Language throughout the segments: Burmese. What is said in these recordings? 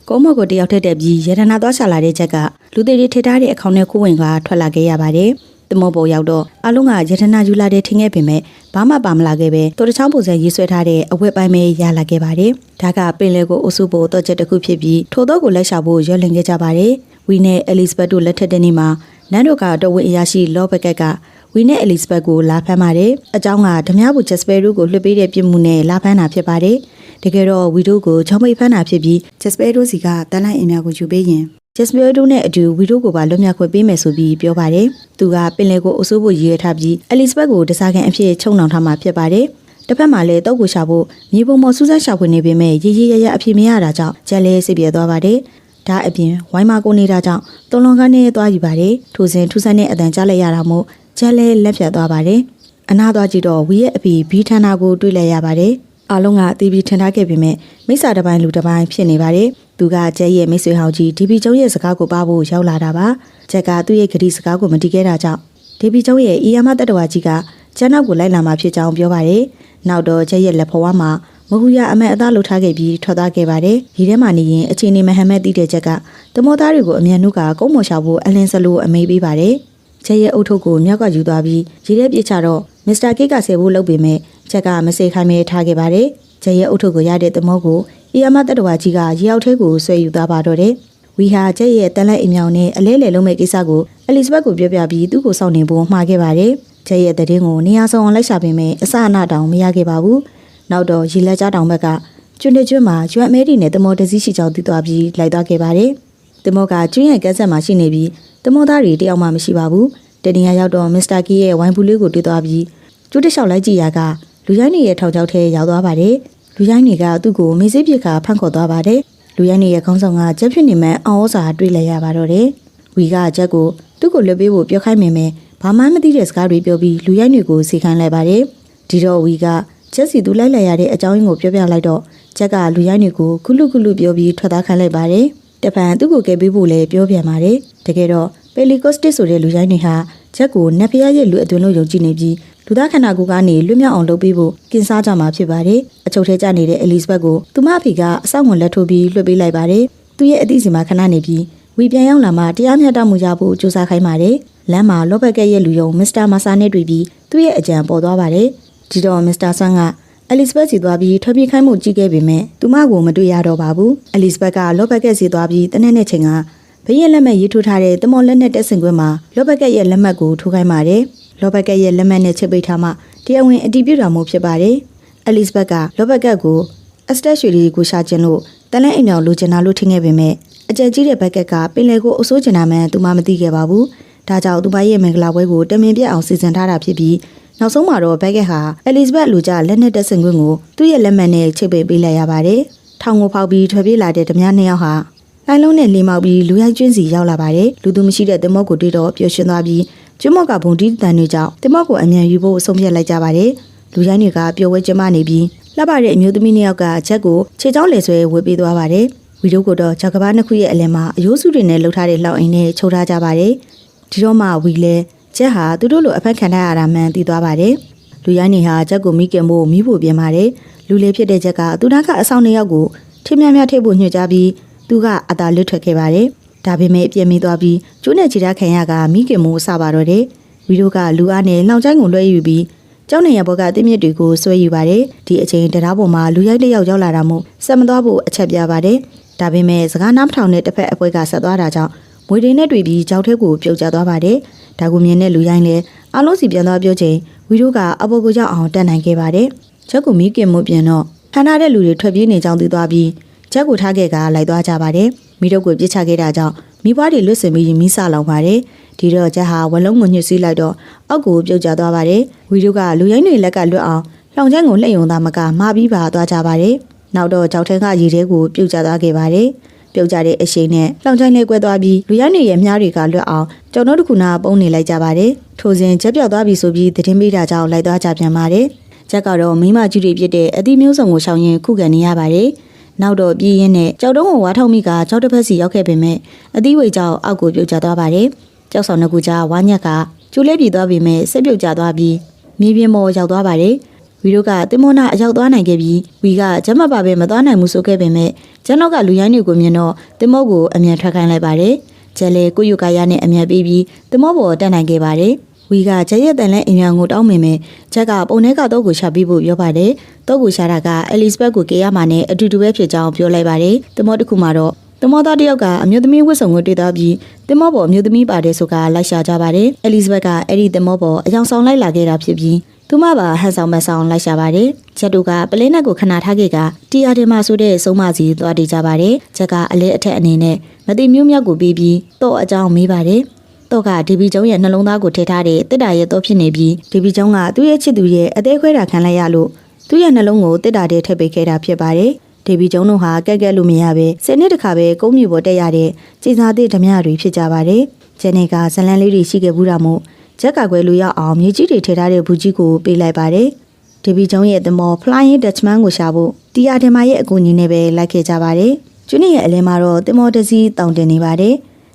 ကုန်းမော်ကိုတယောက်ထက်တက်ပြီးရတနာသွားချလာတဲ့ချက်ကလူတွေထိထားတဲ့အခေါင်နဲ့ခိုးဝင်ကထွက်လာခဲ့ရပါတယ်။တမောပေါ်ရောက်တော့အလုံးကရတနာယူလာတဲ့ထင်ခဲ့ပေမဲ့ဘာမှပါမလာခဲ့ပဲတော်တချောင်းပုံစံရေးဆွဲထားတဲ့အဝတ်ပိုင်းပဲရလာခဲ့ပါတယ်။ဒါကပင်လယ်ကိုအုပ်စုဖို့တော့ချက်တစ်ခုဖြစ်ပြီးထိုတော့ကိုလက်ရှာဖို့ရွက်လင်ခဲ့ကြပါတယ်။ဝီနဲ့အဲလစ်ဘတ်တို့လက်ထက်တဲ့နေ့မှာနန်းတို့ကတော်ဝင်အရာရှိလောဘက်ကက်ကဝီနဲ့အဲလစ်ဘတ်ကိုလာဖမ်းပါတယ်။အကြောင်းကဓမြဘူးဂျက်စပယ်တို့ကိုလွှတ်ပေးတဲ့ပြစ်မှုနဲ့လာဖမ်းတာဖြစ်ပါတယ်။တကယ်တော့ဝီတို့ကိုချောင်းမိတ်ဖမ်းတာဖြစ်ပြီးဂျက်စပယ်တို့စီကတန်းလိုက်အင်များကိုယူပေးရင်ဂျက်စပယ်တို့နဲ့အတူဝီတို့ကိုပါလွတ်မြောက်ခွင့်ပေးမယ်ဆိုပြီးပြောပါတယ်။သူကပင်လယ်ကိုအစိုးဖို့ရည်ရွယ်ထားပြီးအဲလစ်ဘတ်ကိုတစားကန်အဖြစ်ချုံနှောင်ထားမှာဖြစ်ပါတယ်။တစ်ဖက်မှာလည်းတောက်ကိုရှာဖို့မြေပုံပေါ်စူးစမ်းရှာဖွေနေပေမဲ့ရေရအဖြစ်မရတာကြောင့်ဂျက်လဲစိတ်ပြေသွားပါတယ်။ဒါအပြင်ဝိုင်းမကိုနေတာကြောင့်တုံလွန်ကန်းနဲ့သွားယူပါတယ်။ထိုစဉ်ထူးဆန်းတဲ့အတန်ကြားလိုက်ရတာမို့ဂျက်လဲလက်ဖြတ်သွားပါတယ်။အနာသွားကြည့်တော့ဝီရဲ့အဖေဘီထန်နာကိုတွေ့လိုက်ရပါတယ်။အားလုံးကတီးပြီးထင်ထားခဲ့ပေမဲ့မိစ္ဆာတစ်ပိုင်းလူတစ်ပိုင်းဖြစ်နေပါတယ်။သူကဂျက်ရဲ့မိတ်ဆွေဟောင်းကြီးဒီပီကျုံရဲ့စကားကိုပါဖို့ရောက်လာတာပါ။ဂျက်ကသူ့ရဲ့ဂတိစကားကိုမတီးခဲ့တာကြောင့်ဒီပီကျုံရဲ့အီယာမတတဝါကြီးကဂျက်နောက်ကိုလိုက်လာမှဖြစ်ကြောင်းပြောပါတယ်။နောက်တော့ဂျက်ရဲ့လက်ဖွားမှာမဟူရအမန်အသားလှုပ်ထားခဲ့ပြီးထွက်သွားခဲ့ပါတယ်။ဒီထဲမှာနေရင်အချိန်နေမဟမ်မက်တီးတဲ့ဂျက်ကတမောသားတွေကိုအမြန်နှုတ်ကကုန်းမော်ရှာဖို့အလင်းစလိုအမေးပေးပါတယ်။ဂျက်ရဲ့အုတ်ထုတ်ကိုမြောက်ကယူသွားပြီးရေထဲပြစ်ချတော့မစ္စတာကိတ်ကဆယ်ဖို့လုပ်ပေမဲ့ဂျက်ကမစေခိုင်းမဲထားခဲ့ပါတယ်။ဂျက်ရဲ့အုတ်ထုတ်ကိုရတဲ့တမောကိုအီယာမတတဝါကြီးကရေအောက်ထဲကိုဆွဲယူသွားပါတော့တယ်။ဝီဟာဂျက်ရဲ့တန်လိုက်အမြောင်နဲ့အလဲလေလုံးမဲ့ကိစ္စကိုအဲလစ်ဘတ်ကိုပြောပြပြီးသူ့ကိုစောင့်နေဖို့မှားခဲ့ပါတယ်။ဂျက်ရဲ့တည်င်းကိုနေရာဆောင်အောင်လိုက်ရှာပေမဲ့အစအနတောင်မရခဲ့ပါဘူး။နောက်တော့ရေလက်ကြားတောင်ဘက်ကကျွန်းတကျွန်းမှာရွက်မဲတီနဲ့တမောတစည်းရှိကြောင်းသိသွားပြီးလိုက်သွားခဲ့ပါတယ်။တမောကကျွန်းရဲ့ကက်ဆက်မှာရှိနေပြီးတမောသားတွေတယောက်မှမရှိပါဘူး။တနေရာရောက်တော့မစ္စတာကီရဲ့ဝိုင်ဘူးလေးကိုတွေ့သွားပြီးကျွတ်တလျှောက်လိုက်ကြည့်ရကလူရိုင်းနေရဲ့ထောင်ချောက်ထဲရောက်သွားပါတယ်။လူရိုင်းတွေကသူ့ကိုမေးစေးပြစ်ကဖန့်ခေါ်သွားပါတယ်။လူရိုင်းနေရဲ့ခေါင်းဆောင်ကဂျက်ဖြစ်နေမှအောင်ဩစာတွေ့လိုက်ရပါတော့တယ်။ဝီကဂျက်ကိုသူ့ကိုလွှတ်ပေးဖို့ပြောခိုင်းမိမယ်ဘာမှမသိတဲ့စကားတွေပြောပြီးလူရိုင်းတွေကိုစီခိုင်းလိုက်ပါတယ်။ဒီတော့ဝီကဂျက်စီသူလိုက်လိုက်ရတဲ့အကြောင်းရင်းကိုပြောပြလိုက်တော့ဂျက်ကလူရိုင်းတွေကိုခုလူပြောပြီးထွက်သားခိုင်းလိုက်ပါတယ်။တပံသူ့ကိုကယ်ပေးဖို့လည်းပြောပြန်ပါတယ်။တကယ်တော့ပယ်လီကော့စတစ်ဆိုတဲ့လူရိုင်းတွေဟာဂျက်ကိုနတ်ဖျားရဲ့လူအသွင်လို့ယုံကြည်နေပြီးလူသားခန္ဓာကိုယ်ကနေလွတ်မြောက်အောင်လုပ်ပေးဖို့ကင်စားကြမှာဖြစ်ပါတယ်။အချုပ်ထဲကျနေတဲ့အလစ်ဘတ်ကိုသူမအဖေကအဆောက်ဝင်လက်ထိုးပြီးလွှတ်ပေးလိုက်ပါတယ်။သူ့ရဲ့အသိစီမှာခဏနေပြီးဝီပြန်ရောက်လာမှတရားမျှတမှုရဖို့ကြိုးစားခိုင်းပါတယ်။လမ်းမှာလောဘက်ကရဲ့လူယုံမစ္စတာမာဆာနဲ့တွေ့ပြီးသူ့ရဲ့အကြံပေါ်သွားပါတယ်။ဒီတော့မစ္စတာဆန်ကအလစ်ဘတ်စီသွားပြီးထွက်ပြေးခိုင်းမှုကြည့်ခဲ့ပေမဲ့သူမကိုမတွေ့ရတော့ပါဘူး။အလစ်ဘတ်ကလောဘက်ကစီသွားပြီးတနေ့နဲ့ချိန်ကဘရဲ့လက်မှတ်ရေးထိုးထားတဲ့တမော်လက်နဲ့တက်ဆင်ခွင့်မှာလောဘက်ကရဲ့လက်မှတ်ကိုထိုးခိုင်းပါတယ်။လောဘက်ကရဲ့လက်မှတ်နဲ့ချစ်ပိတ်ထားမှတရားဝင်အတည်ပြုတာမျိုးဖြစ်ပါတယ်။အဲလစ်ဘတ်ကလောဘက်ကကိုအစတက်ရွှေလေးကိုရှာခြင်းလို့တန်လန့်အိမ်တော်လိုချင်တာလို့ထင်ခဲ့ပေမဲ့အကြံကြီးတဲ့ဘက်ကပင်လယ်ကိုအစိုးချင်တာမှန်သူမှမသိခဲ့ပါဘူး။ဒါကြောင့်သူမရဲ့မင်္ဂလာပွဲကိုတမင်ပြတ်အောင်စီစဉ်ထားတာဖြစ်ပြီးနောက်ဆုံးမှာတော့ဘက်ကဟာအဲလစ်ဘတ်လူကြလက်နဲ့တက်ဆင်ခွင့်ကိုသူ့ရဲ့လက်မှတ်နဲ့ချိတ်ပိတ်ပေးလိုက်ရပါတယ်။ထောင်ကိုဖောက်ပြီးထွက်ပြေးလာတဲ့ဓမြနှစ်ယောက်ဟာလိုင်းလုံးနဲ့လီမောက်ပြီးလူရိုက်ကျွန်းစီရောက်လာပါတယ်။လူသူမရှိတဲ့သမော့ကိုတွေ့တော့ပျော်ရွှင်သွားပြီးကျွမော့ကဘုံတီးတန်တွေကြောင့်သမော့ကိုအမြန်ယူဖို့ဆုံးဖြတ်လိုက်ကြပါတယ်။လူရိုင်းတွေကပျော်ဝဲကျမနေပြီးလှပတဲ့အမျိုးသမီးနှစ်ယောက်ကချက်ကိုခြေချောင်းလဲဆွဲဝေပေးသွားပါတယ်။ဝီတို့ကတော့ကြောက်ကဘာနှစ်ခုရဲ့အလယ်မှာအယိုးစုတွေနဲ့လှုပ်ထားတဲ့လောက်အိမ်နဲ့ချုပ်ထားကြပါတယ်။ဒီတော့မှဝီလဲချက်ဟာသူတို့လိုအဖက်ခံထားရတာမှန်သိသွားပါတယ်။လူရိုင်းတွေဟာချက်ကိုမိခင်ဖို့မိဖို့ပြင်ပါတယ်။လူလေးဖြစ်တဲ့ချက်ကသူသားကအဆောင်နှစ်ယောက်ကိုထင်းများထိပ်ဖို့ညွှန်ကြားပြီးသူကအသာလွတ်ထွက်ခဲ့ပါတယ်။ဒါပေမဲ့အပြည့်မီသွားပြီးကျိုးနဲ့ခြေထားခံရကမိခင်မိုးစပါတော့တယ်။ဝီတို့ကလူအားနဲ့လောင်ချိုင်းကိုလွှဲယူပြီးကျောင်းနေရဘောကတင်းမြစ်တွေကိုဆွဲယူပါတယ်။ဒီအချိန်တရားပေါ်မှာလူရိုက်တစ်ယောက်ရောက်လာတာမို့ဆက်မသွားဖို့အချက်ပြပါတယ်။ဒါပေမဲ့စကားနားမထောင်တဲ့တစ်ဖက်အပွဲကဆက်သွားတာကြောင့်မွေတွေနဲ့တွေ့ပြီးကြောက်ထဲကိုပြုတ်ကျသွားပါတယ်။ဒါကိုမြင်တဲ့လူရိုင်းလည်းအလုံးစီပြန်သွားပြောချိန်ဝီတို့ကအပေါ်ကိုရောက်အောင်တက်နိုင်ခဲ့ပါတယ်။ချက်ကိုမိခင်မို့ပြန်တော့ဖန်ထားတဲ့လူတွေထွက်ပြေးနေကြောင်းသိသွားပြီးချက်ကိုထားခဲ့ကလိုက်သွားကြပါတယ်။မိတို့ကိုပြစ်ချခဲ့တာကြောင့်မိဘတွေလွတ်စင်ပြီးမိဆလောင်ပါတယ်။ဒီတော့ချက်ဟာဝလုံးကိုညှစ်စီးလိုက်တော့အောက်ကိုပြုတ်ကျသွားပါတယ်။ဝီတို့ကလူရိုင်းတွေလက်ကလွတ်အောင်လောင်ချမ်းကိုလှည့်ယုံသားမကမှာပြီးပါသွားကြပါတယ်။နောက်တော့ကြောက်ထဲကရေထဲကိုပြုတ်ကျသွားခဲ့ပါတယ်။ပြုတ်ကျတဲ့အရှိန်နဲ့လောင်ချမ်းလေးကွဲသွားပြီးလူရိုင်းတွေရဲ့မြားတွေကလွတ်အောင်ကျောင်းတော်တစ်ခုနာပုံနေလိုက်ကြပါတယ်။ထိုစဉ်ချက်ပြောက်သွားပြီဆိုပြီးသတင်းပေးတာကြောင့်လိုက်သွားကြပြန်ပါတယ်။ချက်ကတော့မိမကြီးတွေဖြစ်တဲ့အသီးမျိုးစုံကိုရှောင်ရင်ခုခံနေရပါတယ်။နောက်တော့ပြေးရင်းနဲ့ကြောက်တုံးကိုဝါထောက်မိကကြောက်တစ်ဖက်စီရောက်ခဲ့ပေမဲ့အသီးဝေကြောက်အောက်ကိုပြုတ်ကျသွားပါတယ်။ကြောက်ဆောင်နှစ်ခုကြားဝါညက်ကကျိုးလဲပြေးသွားပေမဲ့စိတ်ပြုတ်ကျသွားပြီးမြေပြင်ပေါ်ရောက်သွားပါတယ်။ ဝီတို့ကတင်မောနာအရောက်သွားနိုင်ခဲ့ပြီးဝီကကျမပါပဲမသွားနိုင်မှုဆိုခဲ့ပေမဲ့ကျန်တော့ကလူရိုင်းတွေကိုမြင်တော့တင်မောကိုအမြန်ထွက်ခိုင်းလိုက်ပါတယ်ကျဲလေကိုယူကာယာနဲ့အမြန်ပြီးတင်မောပေါ်တက်နိုင်ခဲ့ပါတယ်ဝီကကျဲရဲ့တန်လဲအင်ရန်ကိုတောင်းမိမယ်ချက်ကပုံထဲကတော့ကိုရှာပြီးဖို့ပြောပါတယ်တော့ကိုရှာတာကအဲလစ်ဘက်ကိုကေရမာနဲ့အတူတူပဲဖြစ်ကြောင်းပြောလိုက်ပါတယ်တင်မောတစ်ခုမှာတော့တင်မောသားတယောက်ကအမျိုးသမီးဝတ်စုံကိုတွေ့သွားပြီးတင်မောပေါ်အမျိုးသမီးပါတယ်ဆိုကလိုက်ရှာကြပါတယ်အဲလစ်ဘက်ကအဲ့ဒီတင်မောပေါ်အယောင်ဆောင်လိုက်လာခဲ့တာဖြစ်ပြီးသူမပါဟန်ဆောင်မဆောင်လိုက်ရှာပါတယ်ချက်တို့ကပလင်းနက်ကိုခဏထားခဲ့ကတီယာတင်မဆိုတဲ့စုံမစီသွားတည်ကြပါတယ်ချက်ကအလဲအထက်အနေနဲ့မတိမျိုးမြောက်ကိုပြီးတော့အကြောင်းမေးပါတယ်တော့ကဒီဘီကျုံရဲ့နှလုံးသားကိုထည့်ထားတဲ့တစ်တာရဲ့တော့ဖြစ်နေပြီးဒီဘီကျုံကသူ့ရဲ့ချစ်သူရဲ့အသေးခွဲတာခံလိုက်ရလို့သူ့ရဲ့နှလုံးကိုတစ်တာတဲ့ထည့်ပေးခဲ့တာဖြစ်ပါတယ်ဒီဘီကျုံတို့ဟာကက်ကက်လို့မရပဲစနေတစ်ခါပဲကုန်းမြေပေါ်တက်ရတဲ့ကြေစာသည့်ဓမြတွေဖြစ်ကြပါတယ်ဂျန်နီကဇလန်လေးတွေရှိခဲ့ဘူးတာမို့ချက်ကကွယ်လူရောက်အောင်မြေကြီးတွေထည့်ထားတဲ့ဘူးကြီးကိုပေးလိုက်ပါတယ်ဒီဘီကျုံရဲ့သမော Flying Dutchman ကိုရှာဖို့တီယာတင်မာရဲ့အကူအညီနဲ့ပဲလိုက်ခဲ့ကြပါတယ်ကျွန်းရဲ့အလဲမှာတော့သမောတစည်းတောင်းတင်နေပါတယ်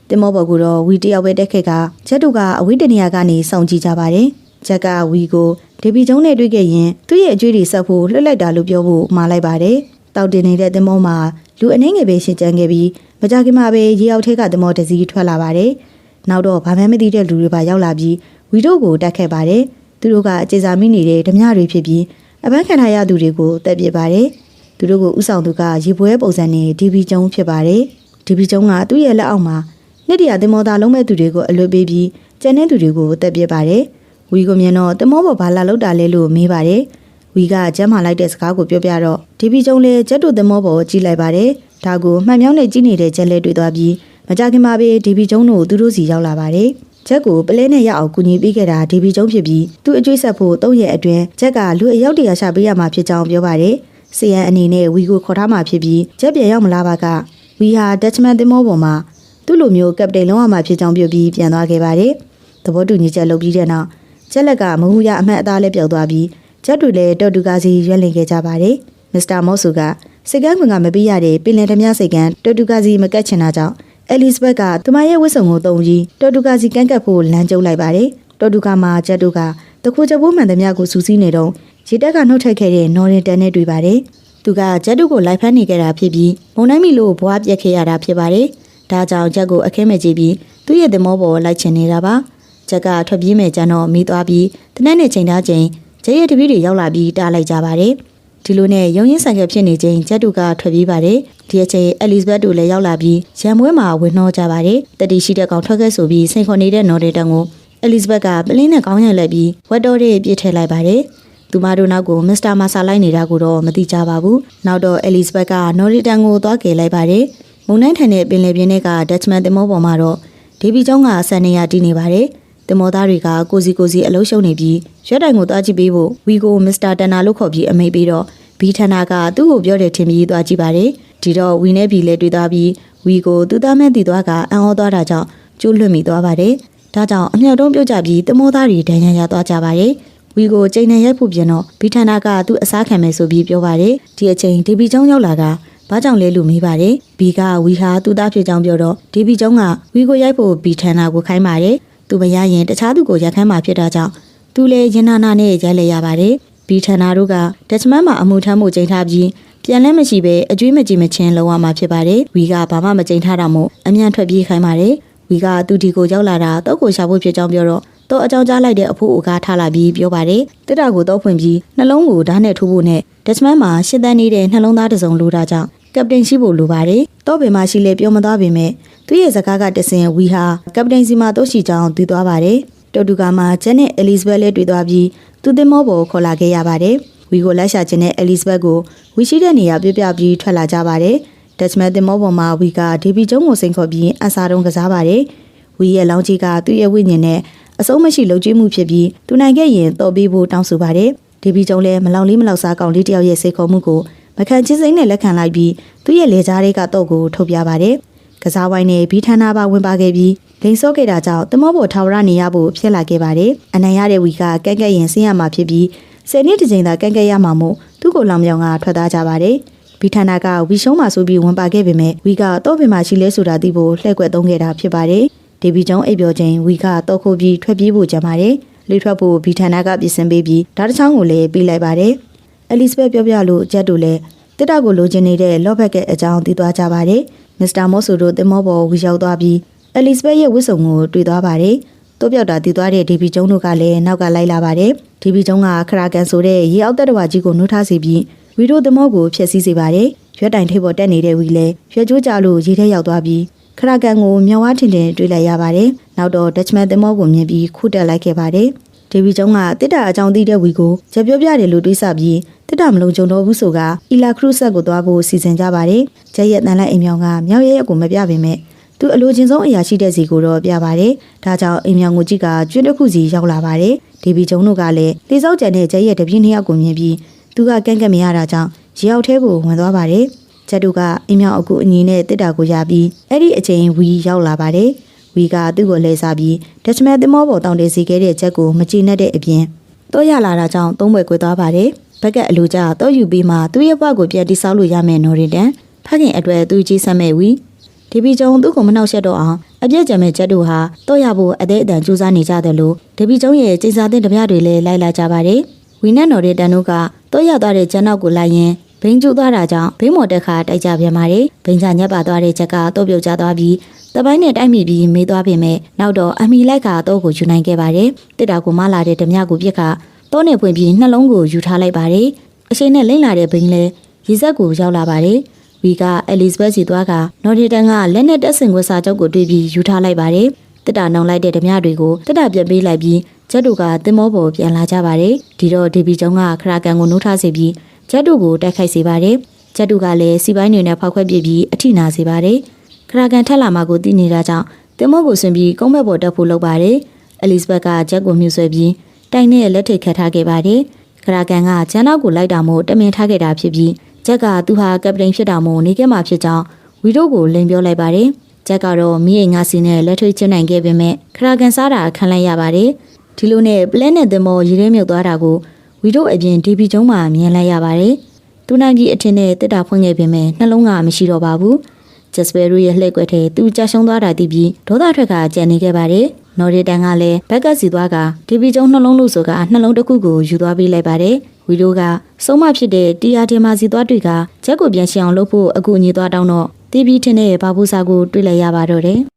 တင်မောဘော်ကတော့ဝီတယောက်ပဲတက်ခဲ့ကချက်တို့ကအဝိတနေရာကနေစောင့်ကြည့်ကြပါတယ်ချက်ကဝီကိုဒေဘီကျုံနဲ့တွေ့ခဲ့ရင်သူ့ရဲ့အကျွေးတွေဆက်ဖို့လွှတ်လိုက်တာလို့ပြောဖို့မှားလိုက်ပါတယ်တောက်တင်နေတဲ့တင်မောမှာလူအနှင်းငယ်ပဲရှင်းကြံခဲ့ပြီးမကြခင်မှာပဲရေအောက်ထဲကတင်မောတစည်းထွက်လာပါတယ်နောက်တော့ဘာမှမသိတဲ့လူတွေပါရောက်လာပြီးဝီတို့ကိုတက်ခဲ့ပါတယ်သူတို့ကအကျေစာမိနေတဲ့ဓမြတွေဖြစ်ပြီးအပန်းခံထားရသူတွေကိုတက်ပြစ်ပါတယ်သူတို့ကိုဥဆောင်သူကရေပွဲပုံစံနဲ့ဒီဘီကျုံဖြစ်ပါတယ်ဒီဘီကျုံကသူ့ရဲ့လက်အောက်မှာနှစ်တရာတင်မောသားလုံးမဲ့သူတွေကိုအလွတ်ပေးပြီးကျန်တဲ့သူတွေကိုတက်ပြစ်ပါတယ်ဝီကိုမြင်တော့တင်မောပေါ်ဘာလာလောက်တာလဲလို့မေးပါတယ်ဝီကကျမ်းမာလိုက်တဲ့စကားကိုပြောပြတော့ဒီဘီကျုံလည်းကျက်တို့တင်မောပေါ်ကြည့်လိုက်ပါတယ်ဒါကိုမှန်မြောင်းနဲ့ကြည့်နေတဲ့ကျက်လဲတွေ့သွားပြီးမကြခင်မှာပဲဒီဘီကျုံတို့သူတို့စီရောက်လာပါတယ်ချက်ကိုပလဲနဲ့ရအောင်ကူညီပေးခဲ့တာဒီဘီကျုံဖြစ်ပြီးသူ့အကျွေးဆက်ဖို့3ရက်အတွင်းချက်ကလူအယောက်100ရှာပေးရမှာဖြစ်ကြောင်းပြောပါတယ်စီယန်အနေနဲ့ဝီကိုခေါ်ထားမှာဖြစ်ပြီးချက်ပြန်ရောက်မလာပါကဝီဟာဒက်ချ်မန်တင်မောပေါ်မှာသူ့လိုမျိုးကပတိန်လုံးဝမှာဖြစ်ကြောင်းပြောပြီးပြန်သွားခဲ့ပါတယ်သဘောတူညီချက်လုပ်ပြီးတဲ့နောက်ချက်လက်ကမဟူရအမှတ်အသားလေးပြောက်သွားပြီးချက်တွေလည်းတော်တူကားစီရွက်လင်ခဲ့ကြပါတယ်မစ္စတာမော့ဆူကစိတ်ကန်းခွင်ကမပေးရတဲ့ပင်လယ်ဓမြစိတ်ကန်းတော်တူကားစီမကတ်ချင်တာကြောင့်အဲလစ်ဘက်ကသူမရဲ့ဝတ်စုံကိုတုံပြီးတော်တူကာစီကန့်ကပ်ဖို့လမ်းကျုပ်လိုက်ပါတယ်တော်တူကာမှာဂျက်တို့ကတခုချဘိုးမှန်သမျှကိုစူးစီးနေတော့ရေတက်ကနှုတ်ထက်ခဲ့တဲ့နော်ရင်တန်နဲ့တွေ့ပါတယ်သူကဂျက်တို့ကိုလိုက်ဖမ်းနေကြတာဖြစ်ပြီးမုံနိုင်မီလို့ဘွားပြက်ခဲ့ရတာဖြစ်ပါတယ်ဒါကြောင့်ဂျက်ကိုအခဲမဲ့ကြည့်ပြီးသူ့ရဲ့သမောပေါ်လိုက်ချင်နေတာပါဂျက်ကထွက်ပြေးမဲ့ကျန်တော့မိသွားပြီးတနက်နဲ့ချိန်ထားချိန်ဂျက်ရဲ့တပည့်တွေရောက်လာပြီးတားလိုက်ကြပါတယ်ဒီလိုနဲ့ရုံရင်းဆန်ကဖြစ်နေချိန်ဂျက်တို့ကထွက်ပြေးပါတယ်ဒီအချိန်အဲလစ်ဘက်တို့လည်းရောက်လာပြီးရံမွဲမှာဝင်နှောကြပါတယ်တတိရှိတဲ့ကောင်ထွက်ခဲ့ဆိုပြီးစိန်ခေါ်နေတဲ့နော်ဒေတန်ကိုအဲလစ်ဘက်ကပလင်းနဲ့ကောင်းရံလိုက်ပြီးဝက်တော်ရဲ့ပြစ်ထည့်လိုက်ပါတယ်သူမတို့နောက်ကိုမစ္စတာမာဆာလိုက်နေတာကိုတော့မသိကြပါဘူးနောက်တော့အဲလစ်ဘက်ကနော်ဒေတန်ကိုသွားကယ်လိုက်ပါတယ်မုန်တိုင်းထိုင်တဲ့ပင်လယ်ပြင်ထဲကဒက်ချ်မန်တင်မောပေါ်မှာတော့ဒေဘီကျောင်းကဆန်နေရတည်နေပါတယ်တင်မောသားတွေကကိုစီအလုံးရှုံနေပြီးရွက်တိုင်ကိုသွားကြည့်ပေးဖို့ဝီကိုမစ္စတာတန်နာလို့ခေါ်ပြီးအမိတ်ပြီးတော့ဘီထန်နာကသူ့ကိုပြောတယ်ထင်ပြီးသွားကြည့်ပါတယ်ဒီတော့ဝီနဲ့ဘီလည်းတွေ့သွားပြီးဝီကိုသူသားမဲ့တည်သွားကအံ့ဩသွားတာကြောင့်ကျိုးလွှတ်မိသွားပါတယ်ဒါကြောင့်အမြောက်တုံးပြုတ်ကြပြီးတမောသားတွေဒဏ်ရာရသွားကြပါတယ်ဝီကိုချိန်နဲ့ရိုက်ဖို့ပြင်တော့ဘီထန်နာကသူ့အစားခံမယ်ဆိုပြီးပြောပါတယ်ဒီအချိန်ဒီဘီကျောင်းရောက်လာကဘာကြောင့်လဲလို့မေးပါတယ်ဘီကဝီဟာသူ့သားဖြစ်ကြောင်းပြောတော့ဒီဘီကျောင်းကဝီကိုရိုက်ဖို့ဘီထန်နာကိုခိုင်းပါတယ်သူမရရင်တခြားသူကိုရိုက်ခိုင်းမှာဖြစ်တာကြောင့်သူလည်းရင်နာနာနဲ့ရိုက်လဲရပါတယ်ဘီထန်နာတို့ကဒက်ချ်မန်မှာအမှုထမ်းမှုချိန်ထားပြီးပြန်လဲမရှိပဲအကျွေးမကြည့်မချင်းလုံးဝမှာဖြစ်ပါတယ်ဝီကဘာမှမချိန်ထားတာမို့အမြန်ထွက်ပြေးခိုင်းပါတယ်ဝီကသူဒီကိုရောက်လာတာတော့ကိုရှာဖို့ဖြစ်ကြောင်းပြောတော့တော့အကြောင်းကြားလိုက်တဲ့အဖိုးအိုကထားလာပြီးပြောပါတယ်တစ်တာကိုတော့ဖွင့်ပြီးနှလုံးကိုဓာတ်နဲ့ထိုးဖို့နဲ့ဒက်ချ်မန်မှာရှင်းတန်းနေတဲ့နှလုံးသားတစ်စုံလိုတာကြောင့်ကပတိန်ရှိဖို့လိုပါတယ်တော့ပင်မရှိလဲပြောမသွားပေမဲ့သူ့ရဲ့စကားကတဆင်ဝီဟာကပတိန်စီမှာတော့ရှိကြောင်းသိသွားပါတယ်တော်တူကမှာဂျန်နဲ့အဲလစ်ဘက်လည်းတွေ့သွားပြီးသူတင်မောပေါ်ခေါ်လာခဲ့ရပါတယ်ဝီကိုလိုက်ရှာခြင်းနဲ့အဲလစ်ဘက်ကိုဝီရှိတဲ့နေရာပြပြပြီးထွက်လာကြပါတယ်ဒက်ချ်မန်တင်မောပေါ်မှာဝီကဒေဘီကျုံကိုစိန်ခေါ်ပြီးအဆာတုံးကစားပါတယ်ဝီရဲ့လောင်းကြီးကသူ့ရဲ့ဝိညာဉ်နဲ့အဆုံးမရှိလုံကျွေးမှုဖြစ်ပြီးသူနိုင်ခဲ့ရင်တော်ပေးဖို့တောင်းဆိုပါတယ်ဒေဘီကျုံလည်းမလောင်လေးမလောက်စားကောင်လေးတယောက်ရဲ့စိတ်ခေါ်မှုကိုမခံချင်းစိမ့်နဲ့လက်ခံလိုက်ပြီးသူ့ရဲ့လေကြားလေးကတော့ကိုထုတ်ပြပါတယ်ကစားဝိုင်းနဲ့ဘီထန်နာပါဝင်ပါခဲ့ပြီးလိန်စောခဲ့တာကြောင့်တမောပေါ်ထာဝရနေရဖို့ဖြစ်လာခဲ့ပါတယ်အနိုင်ရတဲ့ဝီကကန့်ကက်ရင်ဆင်းရမှာဖြစ်ပြီး10နှစ်တစ်ချိန်သာကန့်ကက်ရမှာမို့သူ့ကိုလောင်ပြောင်ကထွက်သားကြပါတယ်ဘီထန်နာကဝီရှုံးမှာဆိုပြီးဝင်ပါခဲ့ပေမဲ့ဝီကတော့ပင်မှာရှိလဲဆိုတာသိဖို့လှည့်ကွက်သုံးခဲ့တာဖြစ်ပါတယ်ဒေဘီကျုံအိပ်ပျော်ချိန်ဝီကတော့ခိုးပြီးထွက်ပြေးဖို့ကြံပါတယ် လှေထွက်ဖို့ဘီထန်နာကပြင်ဆင်ပေးပြီးဓာတ်တစ်ချောင်းကိုလည်းပေးလိုက်ပါတယ်။အဲလီဇဘက်ပြောပြလို့ဂျက်တို့လည်းတစ်တာကိုလိုချင်နေတဲ့လော့ဘက်ကအကြောင်းသိသွားကြပါတယ်။မစ္စတာမော့ဆိုတို့တင်မောပေါ်ဝီရောက်သွားပြီးအဲလီဇဘက်ရဲ့ဝတ်စုံကိုတွေ့သွားပါတယ်။တိုးပြောက်တာတည်သွားတဲ့ဒီဘီကျုံတို့ကလည်းနောက်ကလိုက်လာပါတယ်။ဒီဘီကျုံကခရာကန်ဆိုတဲ့ရေအောက်တက်တော်ကြီးကိုနှိုးထားစီပြီးဝီတို့တင်မောကိုဖျက်ဆီးစေပါတယ်။ရွက်တိုင်ထိပ်ပေါ်တက်နေတဲ့ဝီလည်းရွက်ကျိုးကြလို့ရေထဲရောက်သွားပြီးခရာကန်ကိုမြောင်ဝါထင်ထင်တွေ့လိုက်ရပါတယ်။နောက်တော့ဒက်ချ်မန်တင်မောကိုမြင်ပြီးခုတက်လိုက်ခဲ့ပါတယ်။ဒေဗီကျုံကတစ်တာအကြောင်းသိတဲ့ဝီကိုချက်ပြောပြတယ်လို့တွေးဆပြီးတစ်တာမလုံးကြုံတော့ဘူးဆိုကအီလာခရုဆက်ကိုသွားဖို့စီစဉ်ကြပါတယ်။ကျဲရဲ့တန်လိုက်အိမ်မြောင်ကမြောက်ရဲရဲ့ကိုမပြပေမဲ့သူအလိုချင်ဆုံးအရာရှိတဲ့စီကိုတော့ပြပါတယ်။ဒါကြောင့်အိမ်မြောင်ကိုကြီးကကျွန်းတစ်ခုစီရောက်လာပါတယ်။ဒေဗီကျုံတို့ကလည်းလေစောက်ကျန်တဲ့ကျဲရဲ့တပြင်းနှစ်ယောက်ကိုမြင်ပြီးသူကကန့်ကက်မရတာကြောင့်ရေအောက်ထဲကိုဝင်သွားပါတယ်။ကျက်တို့ကအိမ်မြောင်အကူအညီနဲ့တစ်တာကိုရပြီးအဲ့ဒီအချိန်ဝီရောက်လာပါတယ်။ဝီကသူ့ကိုလဲစားပြီးဒက်ချ်မန်တင်မောပေါ်တောင်းတစီခဲ့တဲ့ချက်ကိုမကြည့်နဲ့တဲ့အပြင်တော့ရလာတာကြောင့်သုံးဘွယ်ကွေသွားပါတယ်ဘက်ကအလိုကြတော့ယူပြီးမှသူ့ရဲ့ဘွားကိုပြန်တိဆောက်လို့ရမယ်နော်ရတန်ဖခင်အတွက်သူကြီးဆက်မဲ့ဝီဒီပီကျုံသူ့ကိုမနှောက်ယှက်တော့အောင်အပြည့်ကြံမဲ့ချက်တို့ဟာတော့ရဖို့အသေးအတန်ကြိုးစားနေကြတယ်လို့ဒီပီကျုံရဲ့ကျိန်စာတဲ့ဓမြတွေလည်းလိုက်လာကြပါတယ်ဝီနဲ့နော်ရတန်တို့ကတော့ရသွားတဲ့ကျန်းနောက်ကိုလိုက်ရင်ဘိန်းကျူသွားတာကြောင့်ဘိန်းမော်တက်ခါတိုက်ကြပြန်ပါတယ်ဘိန်းချညက်ပါသွားတဲ့ချက်ကတော့ပြုတ်ကျသွားပြီးတပိုင်းနဲ့တိုက်မိပြီးမေးသွားပြင်မဲ့နောက်တော့အမီလိုက်ကတော့ကိုယူနိုင်ခဲ့ပါတယ်တစ်တာကိုမလာတဲ့ဓမြကိုပြစ်ကတော့နဲ့ဖွင့်ပြီးနှလုံးကိုယူထားလိုက်ပါတယ်အရှိန်နဲ့လိမ့်လာတဲ့ဘိန်းလဲရေစက်ကိုရောက်လာပါတယ်ဝီကအဲလီဇဘက်စီသွားကနော်ဒီတန်ကလက်နဲ့တက်ဆင်ခွေစာချုပ်ကိုတွေ့ပြီးယူထားလိုက်ပါတယ်တစ်တာနောင်လိုက်တဲ့ဓမြတွေကိုတစ်တာပြန်ပေးလိုက်ပြီးဂျက်တို့ကတင်မောပေါ်ပြန်လာကြပါတယ်ဒီတော့ဒီပီကျုံကခရာကန်ကိုနှိုးထားစေပြီးဂျက်တို့ကိုတိုက်ခိုက်စေပါတယ်ဂျက်တို့ကလည်းစီပိုင်းတွေနဲ့ဖောက်ခွက်ပြပြီးအထိနာစေပါတယ်ခရာကန်ထက်လာမှကိုတည်နေတာကြောင့်တင်မောကိုဆင်ပြီးကုန်းဘက်ပေါ်တက်ဖို့လုပ်ပါတယ်အဲလီဇဘက်ကဂျက်ကိုမြှုပ်ဆွဲပြီးတိုင်နဲ့လက်ထိတ်ခတ်ထားခဲ့ပါတယ်ခရာကန်ကဂျန်နောက်ကိုလိုက်တာမို့တမင်ထားခဲ့တာဖြစ်ပြီးဂျက်ကသူဟာကပတိန်ဖြစ်တာမို့နေခဲ့မှာဖြစ်ကြောင်းဝီတို့ကိုလိန်ပြောလိုက်ပါတယ်ဂျက်ကတော့မိအိမ်ငါစီနဲ့လက်ထွေးချင်းနိုင်ခဲ့ပေမဲ့ခရာကန်စားတာခံလိုက်ရပါတယ်ဒီလိုနဲ့ပလဲနဲ့တင်မောရေထဲမြုပ်သွားတာကိုဝီတို့အပြင်ဒီပီကျုံမှာမြင်လိုက်ရပါတယ်သူနိုင်ပြီးအထင်နဲ့တက်တာဖွင့်ခဲ့ပေမဲ့နှလုံးကမရှိတော့ပါဘူးဂျက်စပယ်ရဲ့လှည့်ကွက်ထဲသူကြာရှုံးသွားတာသိပြီးဒေါသထွက်ကကြံနေခဲ့ပါတယ်နော်ရီတန်ကလည်းဘက်ကစီသွားကဒီပီကျုံနှလုံးလို့ဆိုကနှလုံးတစ်ခုကိုယူသွားပေးလိုက်ပါတယ်ဝီတို့ကစုံမဖြစ်တဲ့တီယာတင်မာစီသွားတွေကဂျက်ကိုပြန်ရှင်းအောင်လုပ်ဖို့အကူအညီသွားတောင်းတော့တီဗီထင်းတဲ့ဘာဘူးစာကိုတွေ့လိုက်ရပါတော့တယ်